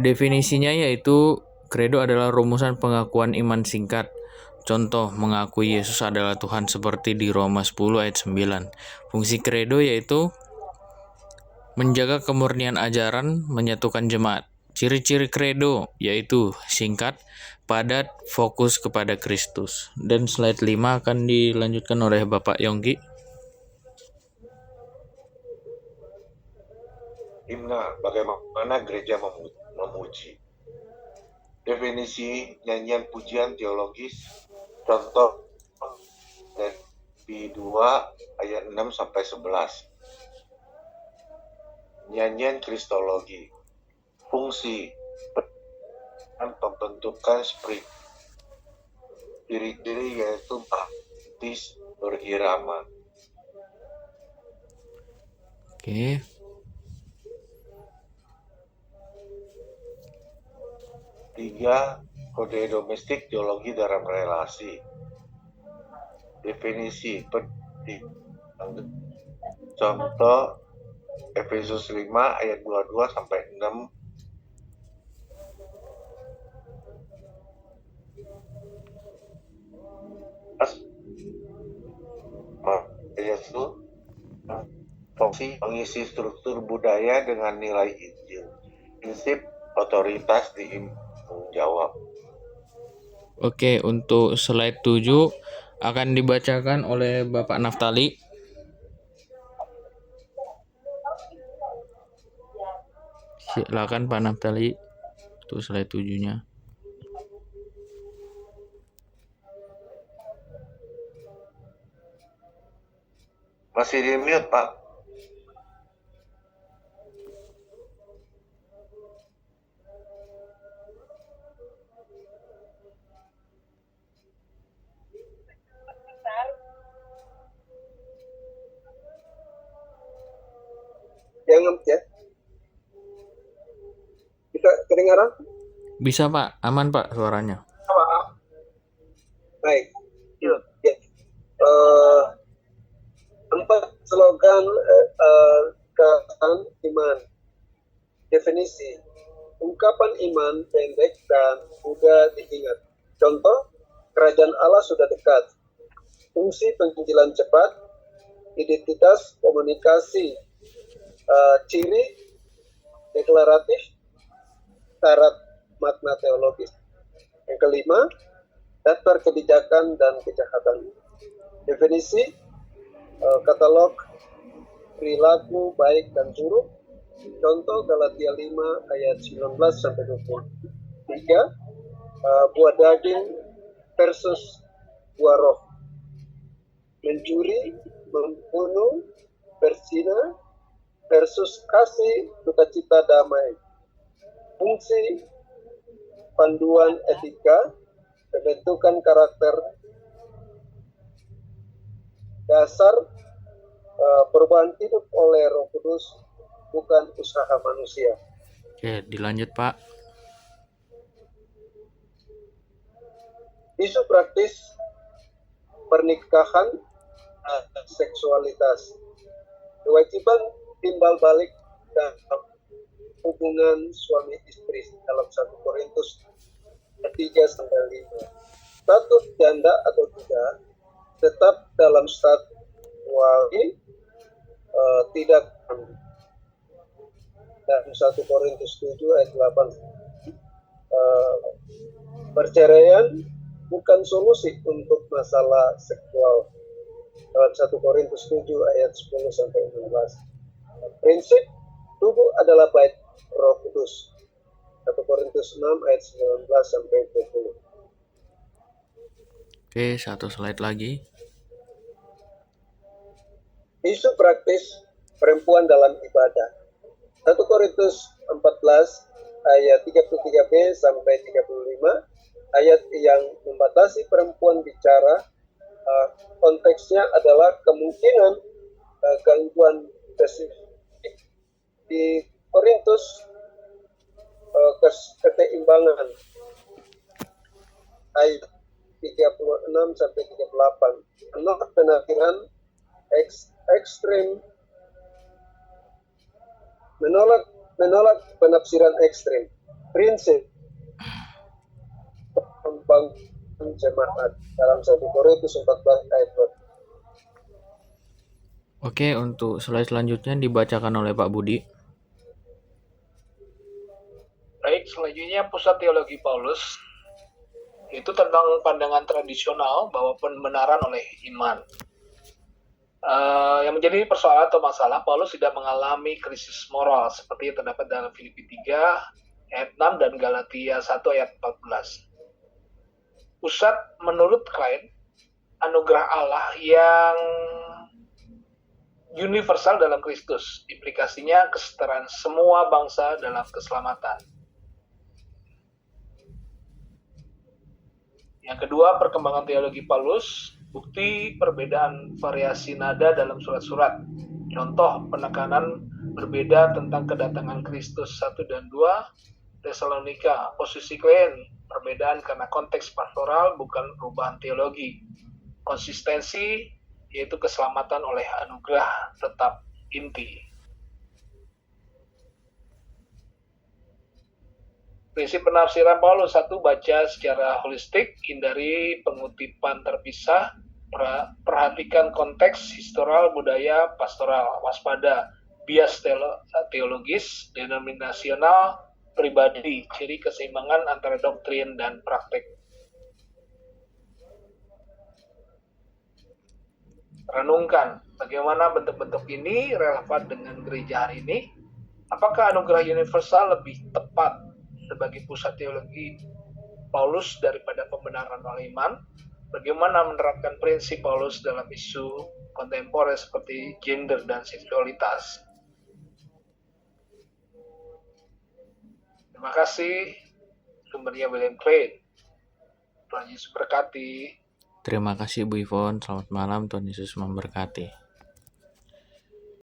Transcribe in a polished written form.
Definisinya yaitu kredo adalah rumusan pengakuan iman singkat. Contoh, mengakui Yesus adalah Tuhan seperti di Roma 10 ayat 9. Fungsi kredo yaitu menjaga kemurnian ajaran, menyatukan jemaat. Ciri-ciri kredo yaitu singkat, padat, fokus kepada Kristus. Dan slide 5 akan dilanjutkan oleh Bapak Yongki. Himna, bagaimana gereja memuji. Definisi nyanyian pujian teologis, contoh Filipi 2 ayat 6-11. Nyanyian kristologi, fungsi dan pembentukan spirit. Ciri-ciri yaitu baptis berirama. Oke. Tiga, kode domestik teologi dalam relasi. Definisi contoh Efesus 5 ayat 22-6. Yesus fungsi mengisi struktur budaya dengan nilai Injil. Prinsip otoritas tanggung jawab. Oke, untuk slide 7 akan dibacakan oleh Bapak Naftali. Silakan Pak Naftali untuk slide 7-nya. Masih di mute, Pak. Jangan ya. Bisa kedengaran? Bisa Pak, aman Pak suaranya. Baik. Ya. 4 slogan kekayaan iman. Definisi. Ungkapan iman pendek dan mudah diingat. Contoh, kerajaan Allah sudah dekat. Fungsi penginjilan cepat, identitas komunikasi, ciri deklaratif, syarat makna teologis. Yang kelima, daftar kebijakan dan kejahatan. Definisi, katalog perilaku baik dan buruk. Contoh Galatia 5 ayat 19-20. 3, buah daging versus buah roh. Mencuri, membunuh, berzina versus kasih, sukacita, damai. Fungsi panduan etika, pembentukan karakter, dasar perubahan hidup oleh Roh Kudus, bukan usaha manusia. Oke, dilanjut Pak. Isu praktis pernikahan dan seksualitas. Kewajiban timbal balik dan hubungan suami istri dalam 1 Korintus 3-5. Status janda atau tidak tetap dalam status wali, tidak dan 1 Korintus 7 ayat 8. Perceraian bukan solusi untuk masalah seksual dalam 1 Korintus 7 ayat 10-16. Prinsip tubuh adalah bait Roh Kudus 1 Korintus 6 ayat 19-20. Oke, satu slide lagi. Isu praktis perempuan dalam ibadah 1 Korintus 14 ayat 33b sampai 35, ayat yang membatasi perempuan bicara. Konteksnya adalah kemungkinan gangguan spesifik di Korintus, keseimbangan ayat 36 sampai 38. Menolak penafsiran ekstrim, menolak penafsiran ekstrim. prinsip membangun jemaat dalam 1 Korintus 14 ayat 2. Oke, untuk slide selanjutnya dibacakan oleh Pak Budi. Baik, selanjutnya pusat teologi Paulus itu tentang pandangan tradisional bahwa pembenaran oleh iman. Yang menjadi persoalan atau masalah, Paulus tidak mengalami krisis moral seperti yang terdapat dalam Filipi 3 ayat 6 dan Galatia 1 ayat 14. Pusat menurut Klein, anugerah Allah yang universal dalam Kristus, implikasinya kesetaraan semua bangsa dalam keselamatan. Yang kedua, perkembangan teologi Paulus, bukti perbedaan variasi nada dalam surat-surat. Contoh penekanan berbeda tentang kedatangan Kristus 1 dan 2 Tesalonika. Posisi Klein, perbedaan karena konteks pastoral bukan perubahan teologi. Konsistensi, yaitu keselamatan oleh anugerah tetap inti. Prinsip penafsiran Paulus 1, baca secara holistik, hindari pengutipan terpisah, perhatikan konteks, historial, budaya, pastoral, waspada, bias teologis, denominasional, pribadi, ciri keseimbangan antara doktrin dan praktik. Renungkan, bagaimana bentuk-bentuk ini relevan dengan gereja hari ini? Apakah anugerah universal lebih tepat sebagai pusat teologi Paulus daripada pembenaran oleh iman? Bagaimana menerapkan prinsip Paulus dalam isu kontemporer seperti gender dan seksualitas? Terima kasih. Sumbernya William Klein. Tuhan Yesus berkati. Terima kasih Bu Ivon, selamat malam, Tuhan Yesus memberkati.